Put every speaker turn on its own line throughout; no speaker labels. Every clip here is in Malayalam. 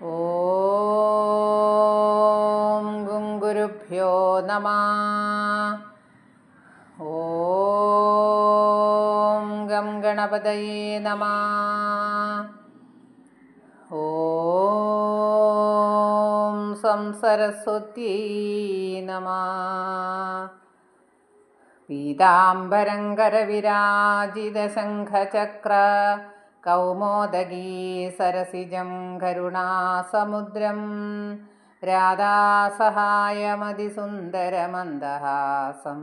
ഓം ഗുരുഭ്യോ നമഃ. ഓം ഗം ഗണപതയേ നമഃ. ഓം സംസരസ്വത്യൈ നമഃ. പീതാംബരം കരവിരാജിതശംഖചക്ര കൗമോദഗീ സരസിജം കരുണാസമുദ്രം രാധാസഹായമതിസുന്ദരമന്ദഹാസം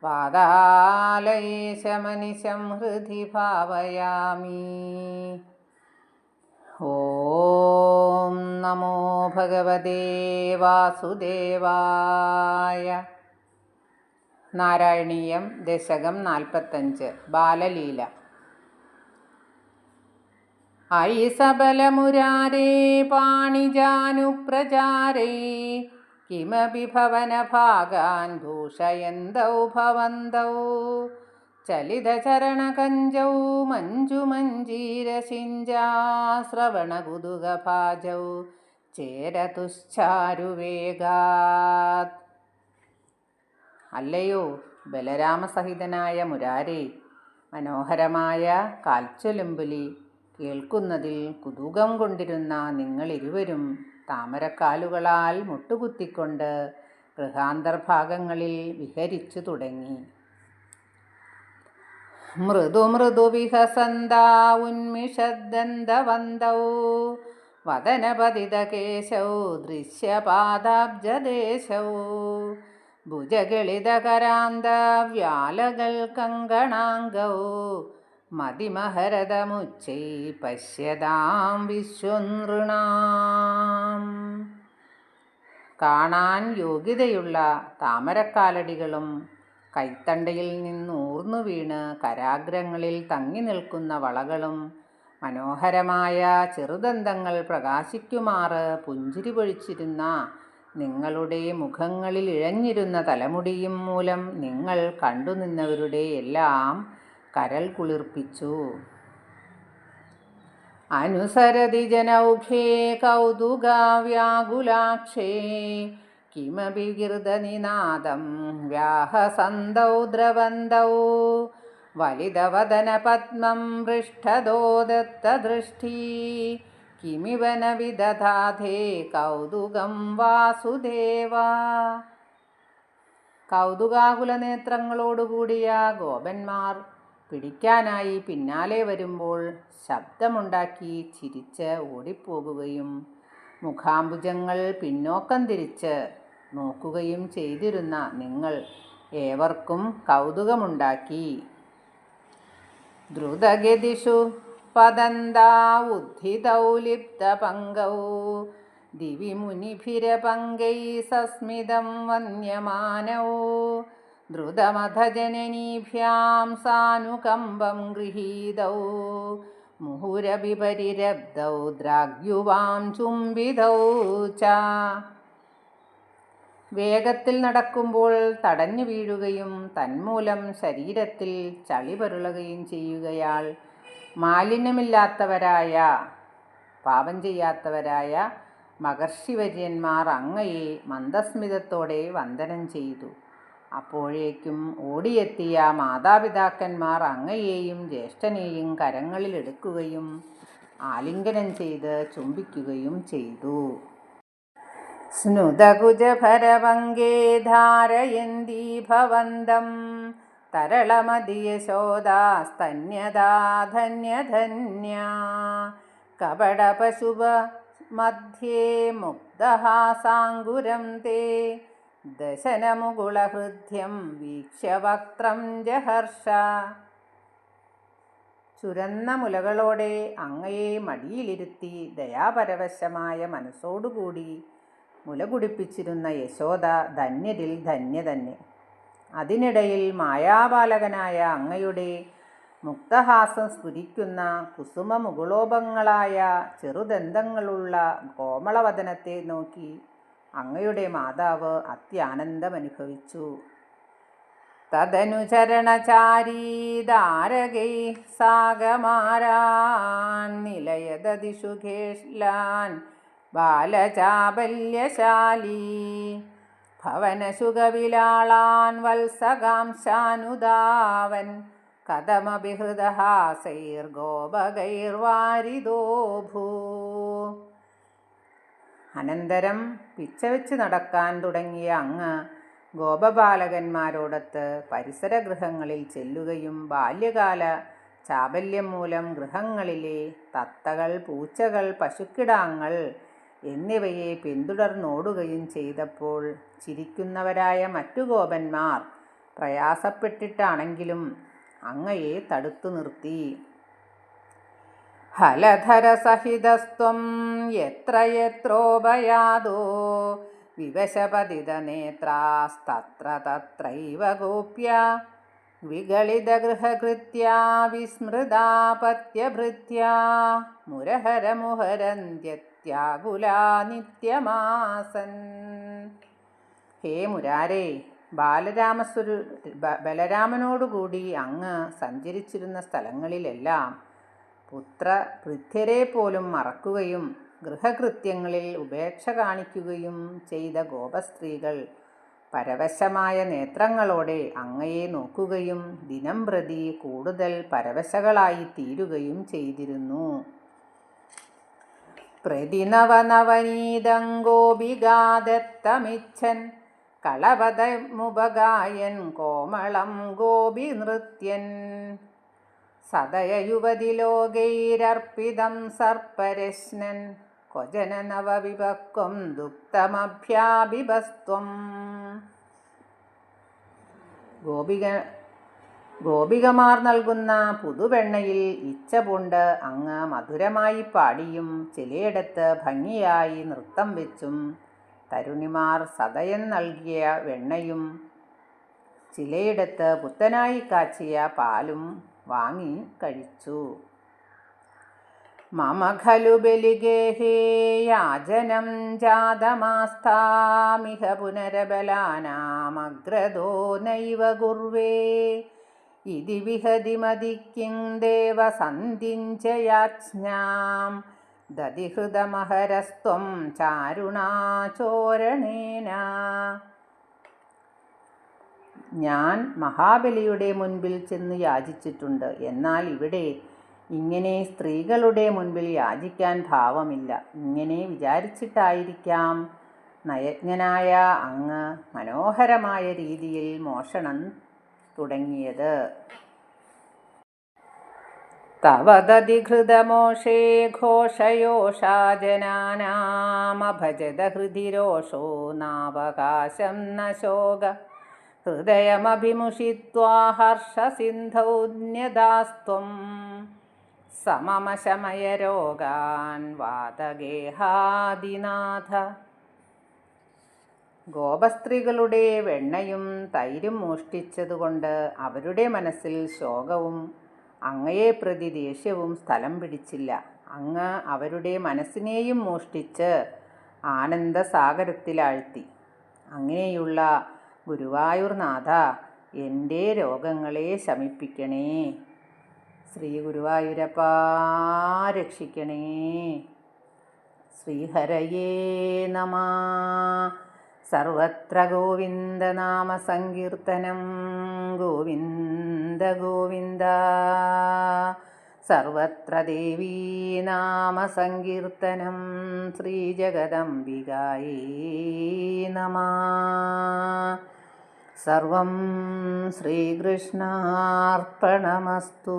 വാതാലയേശമനിശം ഹൃദി ഭാവയാമി. ഓം നമോ ഭഗവതേ വാസുദേവായ. നാരായണീയം ദശകം 45. ബാലലീല. ഐ സബലമുരാരേ പാണിജാനുപ്രചാരേ കിമപി ഭവനഭാഗാൻ ദൂഷയന്തൗ ഭവന്തൗ ചലിതചരണകഞ്ചൗ മഞ്ജുമഞ്ജീരസിഞ്ചാശ്രവണകുതുകഭാജൗ ചേരതുശ്ചാരുവേഗാത്. അല്ലയോ ബലരാമസഹിതനായ മുരാരേ, മനോഹരമായ കാൽച്ചൊലുമ്പുലി കേൾക്കുന്നതിൽ കുതൂകം കൊണ്ടിരുന്ന നിങ്ങളിരുവരും താമരക്കാലുകളാൽ മുട്ടുകുത്തിക്കൊണ്ട് ഗൃഹാന്തർഭാഗങ്ങളിൽ വിഹരിച്ചു തുടങ്ങി. മൃദു വിഹസന്താ ഉന്മിഷദ്ദന്തവന്തൗ വദനപതിതകേശൗ ദൃശ്യപാദാബ്ജദേശൗ ഭുജഗളിതകരാന്തവ്യാലകൾ കങ്കണാംഗൗ മതിമഹരതമുച്ചൈ പശ്യതാം വിശ്വനൃണാം. കാണാൻ യോഗ്യതയുള്ള താമരക്കാലടികളും കൈത്തണ്ടയിൽ നിന്നൂർന്നു വീണ് കരാഗ്രങ്ങളിൽ തങ്ങി നിൽക്കുന്ന വളകളും മനോഹരമായ ചെറുദന്തങ്ങൾ പ്രകാശിക്കുമാറ് പുഞ്ചിരി പൊഴിച്ചിരുന്ന നിങ്ങളുടെ മുഖങ്ങളിൽ ഇഴഞ്ഞിരുന്ന തലമുടിയും മൂലം നിങ്ങൾ കണ്ടുനിന്നവരുടെ എല്ലാം കരൾ കുളിർപ്പിച്ചു. അനുസരതി ജനൗഘേ കൗതുകാവ്യാകുലാക്ഷേ കിമപി ഗീർദനിനാദം വ്യാഹസന്തൗ ദ്രവന്തൗ വലിതവദനപദ്മം പൃഷ്ഠദോ ദത്തദൃഷ്ടി കിമിവ ന വിദധാധേ കൗതുകം വാസുദേവ. കൗതുകാകുല നേത്രങ്ങളോടുകൂടിയ ഗോപന്മാർ പിടിക്കാനായി പിന്നാലെ വരുമ്പോൾ ശബ്ദമുണ്ടാക്കി ചിരിച്ച് ഓടിപ്പോകുകയും മുഖാംബുജങ്ങൾ പിന്നോക്കം തിരിച്ച് നോക്കുകയും ചെയ്തിരുന്ന നിങ്ങൾ ഏവർക്കും കൗതുകമുണ്ടാക്കി. ദ്രുതഗതിഷു പതന്താ ഉദ്ധിതൗ ലിപ്തപങ്കൗ ദിവി മുനിഭിരപങ്കൈ സസ്മിതം വന്യമാനൗ ദ്രുതമഥജനനീഭ്യാം സാനുകമ്പം ഗൃഹീതൗ മുഹുരഭിപരിരബ്ധൗ ദ്രാഗ്യുവാം ചുംബിതൗ ച. വേഗത്തിൽ നടക്കുമ്പോൾ തടഞ്ഞു വീഴുകയും തന്മൂലം ശരീരത്തിൽ ചളി പരുളുകയും ചെയ്യുകയാൽ മാലിന്യമില്ലാത്തവരായ പാപം ചെയ്യാത്തവരായ മഹർഷിവര്യന്മാർ അങ്ങയെ മന്ദസ്മിതത്തോടെ വന്ദനം ചെയ്തു. അപ്പോഴേക്കും ഓടിയെത്തിയ മാതാപിതാക്കന്മാർ അങ്ങയെയും ജ്യേഷ്ഠനെയും കരങ്ങളിലെടുക്കുകയും ആലിംഗനം ചെയ്ത് ചുംബിക്കുകയും ചെയ്തു. സ്നുതകുജഭരഭംഗേ ധാരയന്തി ഭവന്തം തരളമതിയശോദാസ്തന്യദാ ധന്യധന്യാ കപടപശുഭ മധ്യേ മുഗ്ധഹാസാങ്കുരം തേ ദശനമുകുളഹൃദ്യം വീക്ഷ്യ വക്ത്രം ജഹർഷ. ചുരന്ന മുലകളോടെ അങ്ങയെ മടിയിലിരുത്തി ദയാപരവശമായ മനസ്സോടുകൂടി മുല കുടിപ്പിച്ചിരുന്ന യശോദ ധന്യരിൽ ധന്യ തന്നെ. അതിനിടയിൽ മായാബാലകനായ അങ്ങയുടെ മുക്തഹാസം സ്ഫുരിക്കുന്ന കുസുമമുകുളോപങ്ങളായ ചെറുദന്തങ്ങളുള്ള കോമളവദനത്തെ നോക്കി അങ്ങയുടെ മാതാവ് അത്യാനന്ദമനുഭവിച്ചു. തദനുചരണചാരീദാരകൈ സാഗമാരാൻ നിലയദതിഷു ഖേഷ്ലാൻ ബാലചാബല്യശാലീ ഭവനശുഗവിലാളാൻ വത്സകാംശാനുദാവൻ കഥമഭിഹൃതഹാസൈർഗോപകൈർവാരിദോഭൂ. അനന്തരം പിച്ചവെച്ച് നടക്കാൻ തുടങ്ങിയ അങ്ങ് ഗോപബാലകന്മാരോടൊത്ത് പരിസരഗൃഹങ്ങളിൽ ചെല്ലുകയും ബാല്യകാല ചാബല്യം മൂലം ഗൃഹങ്ങളിലെ തത്തകൾ, പൂച്ചകൾ, പശുക്കിടാങ്ങൾ എന്നിവയെ പിന്തുടർന്നോടുകയും ചെയ്തപ്പോൾ ചിരിക്കുന്നവരായ മറ്റു ഗോപന്മാർ പ്രയാസപ്പെട്ടിട്ടാണെങ്കിലും അങ്ങയെ തടുത്തു നിർത്തി. ഹലധരസഹിതസ്ത്വം യത്ര യത്രോപയാതോ വിവശപതിതനേത്രാസ്തത്ര തത്രൈവ ഗോപ്യ വിഗളിതഗൃഹകൃത്യാ വിസ്മൃതാപത്യഭൃത്യാ മുരഹരമുഹരന്ത്യത്യാകുലാ നിത്യമാസൻ. ഹേ മുരാരേ, ബലരാമനോടുകൂടി അങ്ങ് സഞ്ചരിച്ചിരുന്ന സ്ഥലങ്ങളിലെല്ലാം പുത്രഭൃത്യരെ പോലും മറക്കുകയും ഗൃഹകൃത്യങ്ങളിൽ ഉപേക്ഷ കാണിക്കുകയും ചെയ്ത ഗോപസ്ത്രീകൾ പരവശമായ നേത്രങ്ങളോടെ അങ്ങയെ നോക്കുകയും ദിനംപ്രതി കൂടുതൽ പരവശകളായി തീരുകയും ചെയ്തിരുന്നു. പ്രതിനവനവനീതം ഗോപികാദത്തമിച്ഛൻ കളപദമുപഗായൻ കോമളം ഗോപിനൃത്യൻ സദയയുവതിലോകൈരർപ്പിതം സർപ്പരശ്നൻ ക്വചന നവവിഭക്വം ദുക്തമഭ്യാഭിഭസ്ത്വം. ഗോപികമാർ നൽകുന്ന പുതുവെണ്ണയിൽ ഇച്ഛ പൂണ്ട് അങ്ങ് മധുരമായി പാടിയും ചിലയിടത്ത് ഭംഗിയായി നൃത്തം വെച്ചും തരുണിമാർ സദയൻ നൽകിയ വെണ്ണയും ചിലയിടത്ത് പുത്തനായി കാച്ചിയ പാലും വാങ്ങി കഴിച്ചു. മമ ഖലു ബലിഗേഹേ യാചനം ജാതമാസ്ഥാമിഹ പുനരബലാനാമഗ്രതോ നൈവ കുർവേ ഇതി വിഹതി മതിക്കിം ദേവസന്ധിഞ്ച യാജ്ഞാം ദതിഹൃതമഹരസ്ത്വം ചാരുണാചോരണേന. ഞാൻ മഹാബലിയുടെ മുൻപിൽ ചെന്ന് യാചിച്ചിട്ടുണ്ട്. എന്നാൽ ഇവിടെ ഇങ്ങനെ സ്ത്രീകളുടെ മുൻപിൽ യാചിക്കാൻ ഭാവമില്ല. ഇങ്ങനെ വിചാരിച്ചിട്ടായിരിക്കാം നയജ്ഞനായ അങ്ങ് മനോഹരമായ രീതിയിൽ മോഷണം തുടങ്ങിയത്. തവ ദതിഘൃതമോഷേ ഘോഷയോഷാ ജനാനാമഭജത ഹൃദി രോഷോ നാവകാശം ന ശോക ഹൃദയമഭിമുഷിത്വാ ഹർഷസിന്ധൗന്യദാസ്ത്വം സമമശമയരോഗാൻ വാതഗേഹാദിനാഥ. ഗോപസ്ത്രീകളുടെ വെണ്ണയും തൈരും മോഷ്ടിച്ചതുകൊണ്ട് അവരുടെ മനസ്സിൽ ശോകവും അങ്ങയെ പ്രതി ദേഷ്യവും സ്ഥലം പിടിച്ചില്ല. അങ്ങ് അവരുടെ മനസ്സിനെയും മോഷ്ടിച്ച് ആനന്ദസാഗരത്തിലാഴ്ത്തി. അങ്ങനെയുള്ള ഗുരുവായൂർനാഥ, എൻ്റെ രോഗങ്ങളെ ശമിപ്പിക്കണേ. ശ്രീ ഗുരുവായൂരപ്പാ രക്ഷിക്കണേ. ശ്രീഹരയേ നമഃ. സർവത്ര ഗോവിന്ദനാമ സങ്കീർത്തനം. ഗോവിന്ദ ഗോവിന്ദ. സർവത്ര ദേവീനാമ സങ്കീർത്തനം. ശ്രീജഗദംബികായേ നമഃ. സർവം ശ്രീകൃഷ്ണാർപ്പണമസ്തു.